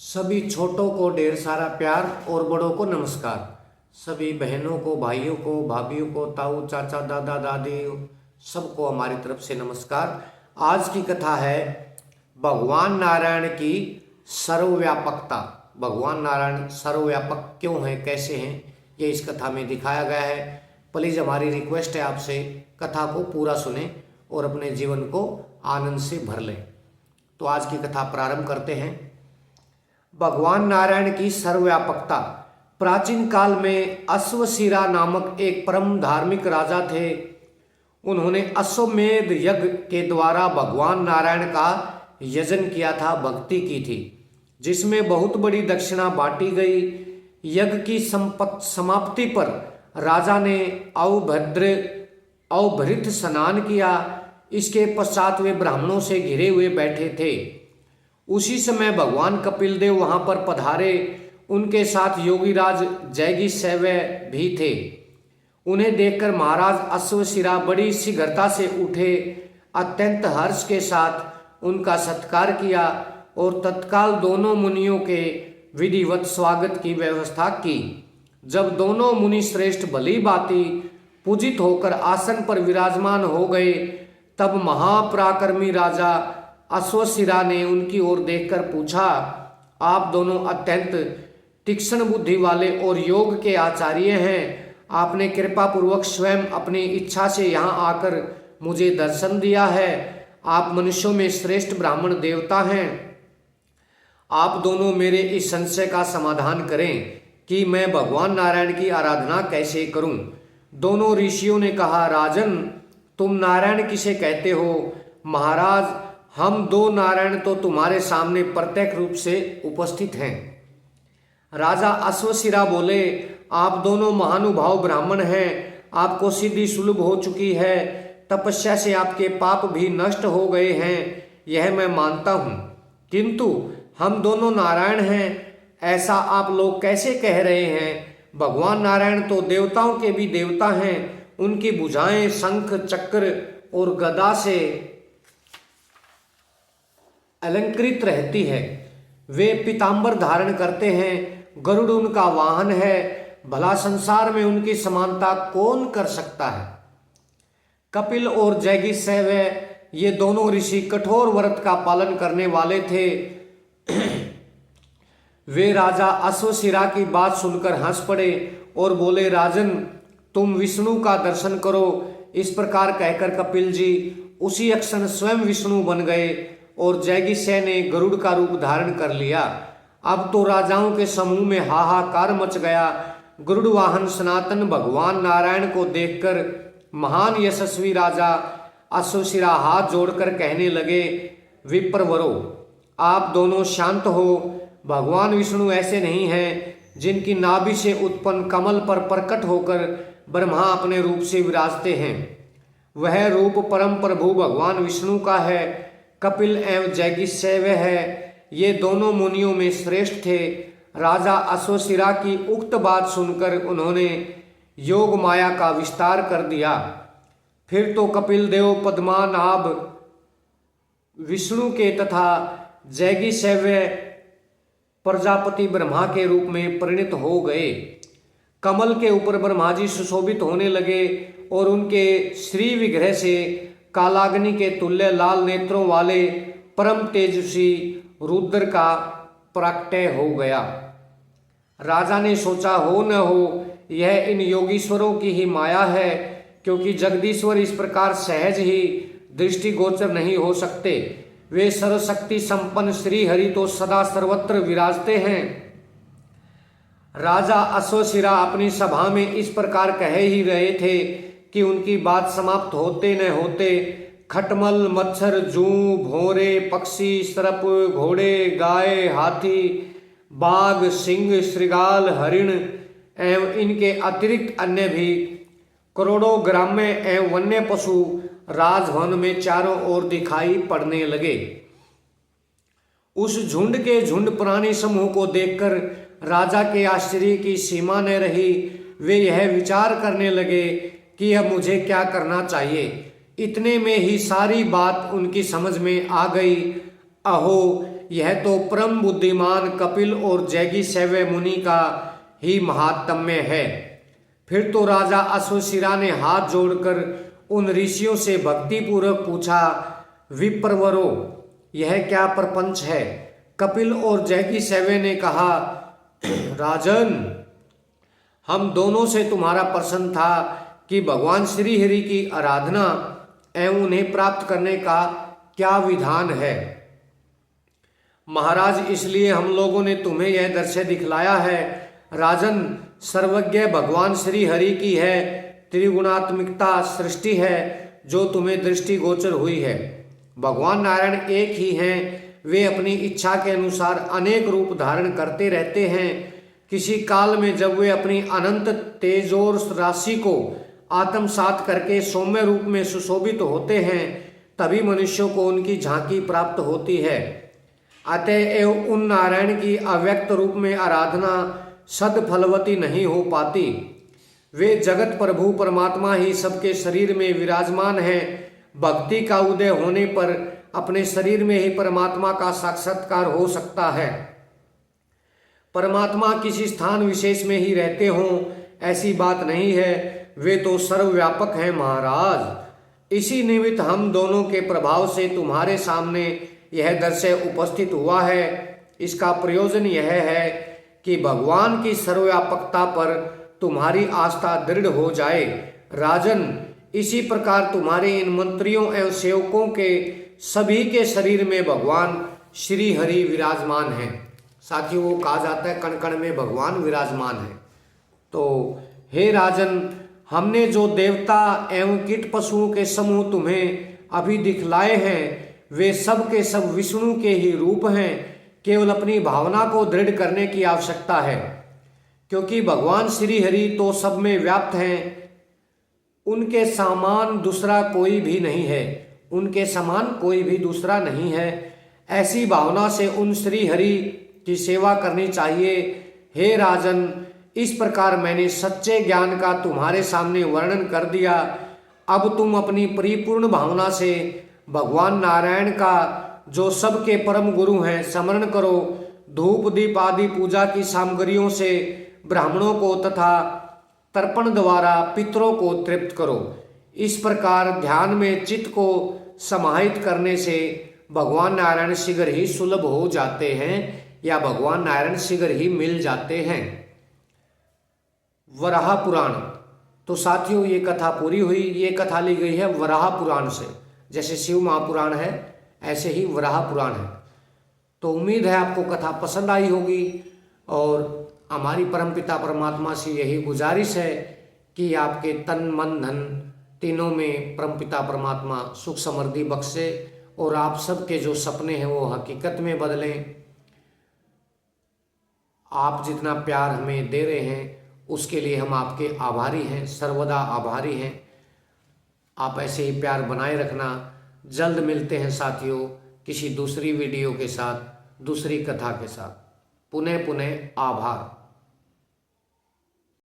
सभी छोटों को ढेर सारा प्यार और बड़ों को नमस्कार। सभी बहनों को, भाइयों को, भाभीयों को, ताऊ चाचा दादा दादी सबको हमारी तरफ से नमस्कार। आज की कथा है भगवान नारायण की सर्वव्यापकता। भगवान नारायण सर्वव्यापक क्यों हैं, कैसे हैं, ये इस कथा में दिखाया गया है। प्लीज़ हमारी रिक्वेस्ट है आपसे, कथा को पूरा सुने और अपने जीवन को आनंद से भर लें। तो आज की कथा प्रारंभ करते हैं। भगवान नारायण की सर्वव्यापकता। प्राचीन काल में अश्वशिरा नामक एक परम धार्मिक राजा थे। उन्होंने अश्वमेध यज्ञ के द्वारा भगवान नारायण का यजन किया था, भक्ति की थी, जिसमें बहुत बड़ी दक्षिणा बांटी गई। यज्ञ की समाप्ति पर राजा ने अवभृत स्नान किया। इसके पश्चात वे ब्राह्मणों से घिरे हुए बैठे थे। उसी समय भगवान कपिल देव वहां पर पधारे। उनके साथ योगीराज जैगीसेवय भी थे। उन्हें देखकर महाराज अश्वशिरा बड़ी शीघ्रता से उठे, अत्यंत हर्ष के साथ उनका सत्कार किया और तत्काल दोनों मुनियों के विधिवत स्वागत की व्यवस्था की। जब दोनों मुनि श्रेष्ठ भली भांति पूजित होकर आसन पर विराजमान हो गए, तब महापराक्रमी राजा अश्वशिरा ने उनकी ओर देखकर पूछा, आप दोनों अत्यंत तीक्ष्ण बुद्धि वाले और योग के आचार्य हैं। आपने कृपा पूर्वक स्वयं अपनी इच्छा से यहाँ आकर मुझे दर्शन दिया है। आप मनुष्यों में श्रेष्ठ ब्राह्मण देवता हैं। आप दोनों मेरे इस संशय का समाधान करें कि मैं भगवान नारायण की आराधना कैसे करूं। दोनों ऋषियों ने कहा, राजन, तुम नारायण किसे कहते हो? महाराज, हम दो नारायण तो तुम्हारे सामने प्रत्यक्ष रूप से उपस्थित हैं। राजा अश्वशिरा बोले, आप दोनों महानुभाव ब्राह्मण हैं। आपको सिद्धि सुलभ हो चुकी है। तपस्या से आपके पाप भी नष्ट हो गए हैं, यह मैं मानता हूँ। किंतु हम दोनों नारायण हैं, ऐसा आप लोग कैसे कह रहे हैं? भगवान नारायण तो देवताओं के भी देवता हैं। उनकी भुजाएं शंख, चक्र और गदा से अलंकृत रहती है। वे पीतांबर धारण करते हैं। गरुड़ उनका वाहन है। भला संसार में उनकी समानता कौन कर सकता है? कपिल और जैगीसेवय, ये दोनों ऋषि कठोर व्रत का पालन करने वाले थे। वे राजा अश्वशिरा की बात सुनकर हंस पड़े और बोले, राजन, तुम विष्णु का दर्शन करो। इस प्रकार कहकर कपिल जी उसी क्षण स्वयं विष्णु बन गए और जैगीसेय ने गरुड़ का रूप धारण कर लिया। अब तो राजाओं के समूह में हाहाकार मच गया। गरुड़ वाहन सनातन भगवान नारायण को देखकर महान यशस्वी राजा अश्वशिरा हाथ जोड़कर कहने लगे, विप्रवरो, आप दोनों शांत हो। भगवान विष्णु ऐसे नहीं हैं जिनकी नाभि से उत्पन्न कमल पर प्रकट होकर ब्रह्मा अपने रूप से विराजते हैं। वह रूप परम प्रभु भगवान विष्णु का है। कपिल एवं जैगीसेवय है, ये दोनों मुनियों में श्रेष्ठ थे। राजा अश्वशिरा की उक्त बात सुनकर उन्होंने योग माया का विस्तार कर दिया। फिर तो कपिल देव पद्मनाभ विष्णु के तथा जैगीसेवय प्रजापति ब्रह्मा के रूप में परिणत हो गए। कमल के ऊपर ब्रह्मा जी सुशोभित होने लगे और उनके श्री विग्रह से कालाग्नि के तुल्य लाल नेत्रों वाले परम तेजस्वी रुद्र का प्रकटय हो गया। राजा ने सोचा, हो न हो यह इन योगीश्वरों की ही माया है, क्योंकि जगदीश्वर इस प्रकार सहज ही दृष्टिगोचर नहीं हो सकते। वे सर्वशक्ति संपन्न श्री हरि तो सदा सर्वत्र विराजते हैं। राजा अश्वशिरा अपनी सभा में इस प्रकार कह ही रहे थे कि उनकी बात समाप्त होते न होते खटमल, मच्छर, जूं, भौरे, पक्षी, सर्प, घोड़े, गाय, हाथी, बाघ, सिंह, श्रृगाल, हरिण एवं इनके अतिरिक्त अन्य भी करोड़ों ग्राम्य एवं वन्य पशु राजभवन में चारों ओर दिखाई पड़ने लगे। उस झुंड के झुंड प्राणी समूह को देखकर राजा के आश्चर्य की सीमा न रही। वे यह विचार करने लगे कि अब मुझे क्या करना चाहिए। इतने में ही सारी बात उनकी समझ में आ गई। अहो, यह तो परम बुद्धिमान कपिल और जैगीसेवय मुनि का ही महात्म्य है। फिर तो राजा अश्वशिरा ने हाथ जोड़कर उन ऋषियों से भक्तिपूर्वक पूछा, विप्रवरो, यह क्या प्रपंच है? कपिल और जैगीसेवय ने कहा, राजन, हम दोनों से तुम्हारा प्रश्न था कि भगवान श्री हरि की आराधना एवं उन्हें प्राप्त करने का क्या विधान है। महाराज, इसलिए हम लोगों ने तुम्हें यह दृश्य दिखलाया है। राजन, सर्वज्ञ भगवान श्री हरि की है त्रिगुणात्मिकता सृष्टि है जो तुम्हें दृष्टिगोचर हुई है। भगवान नारायण एक ही हैं, वे अपनी इच्छा के अनुसार अनेक रूप धारण करते रहते हैं। किसी काल में जब वे अपनी अनंत तेजोर राशि को आत्मसात करके सौम्य रूप में सुशोभित होते हैं, तभी मनुष्यों को उनकी झांकी प्राप्त होती है। अतएव उन नारायण की अव्यक्त रूप में आराधना सदफलवती नहीं हो पाती। वे जगत प्रभु परमात्मा ही सबके शरीर में विराजमान हैं। भक्ति का उदय होने पर अपने शरीर में ही परमात्मा का साक्षात्कार हो सकता है। परमात्मा किसी स्थान विशेष में ही रहते हों ऐसी बात नहीं है, वे तो सर्वव्यापक हैं महाराज। इसी निमित्त हम दोनों के प्रभाव से तुम्हारे सामने यह दृश्य उपस्थित हुआ है। इसका प्रयोजन यह है कि भगवान की सर्वव्यापकता पर तुम्हारी आस्था दृढ़ हो जाए। राजन, इसी प्रकार तुम्हारे इन मंत्रियों एवं सेवकों के सभी के शरीर में भगवान श्री हरि विराजमान हैं। साथियों, वो कहा जाता है कण कण में भगवान विराजमान है। तो हे राजन, हमने जो देवता एवं कीट पशुओं के समूह तुम्हें अभी दिखलाए हैं, वे सब के सब विष्णु के ही रूप हैं। केवल अपनी भावना को दृढ़ करने की आवश्यकता है, क्योंकि भगवान श्री हरि तो सब में व्याप्त हैं। उनके समान दूसरा कोई भी नहीं है, उनके समान कोई भी दूसरा नहीं है। ऐसी भावना से उन श्री हरि की सेवा करनी चाहिए। हे राजन, इस प्रकार मैंने सच्चे ज्ञान का तुम्हारे सामने वर्णन कर दिया। अब तुम अपनी परिपूर्ण भावना से भगवान नारायण का, जो सबके परम गुरु हैं, स्मरण करो। धूप दीप आदि पूजा की सामग्रियों से ब्राह्मणों को तथा तर्पण द्वारा पितरों को तृप्त करो। इस प्रकार ध्यान में चित्त को समाहित करने से भगवान नारायण शीघ्र ही सुलभ हो जाते हैं या भगवान नारायण शीघ्र ही मिल जाते हैं। वराह पुराण। तो साथियों, ये कथा पूरी हुई। ये कथा ली गई है वराह पुराण से। जैसे शिव महापुराण है, ऐसे ही वराह पुराण है। तो उम्मीद है आपको कथा पसंद आई होगी, और हमारी परमपिता परमात्मा से यही गुजारिश है कि आपके तन मन धन तीनों में परमपिता परमात्मा सुख समृद्धि बख्शे और आप सबके जो सपने हैं वो हकीकत में बदलें। आप जितना प्यार हमें दे रहे हैं उसके लिए हम आपके आभारी हैं, सर्वदा आभारी हैं। आप ऐसे ही प्यार बनाए रखना। जल्द मिलते हैं साथियों किसी दूसरी वीडियो के साथ, दूसरी कथा के साथ। पुनः पुनः आभार।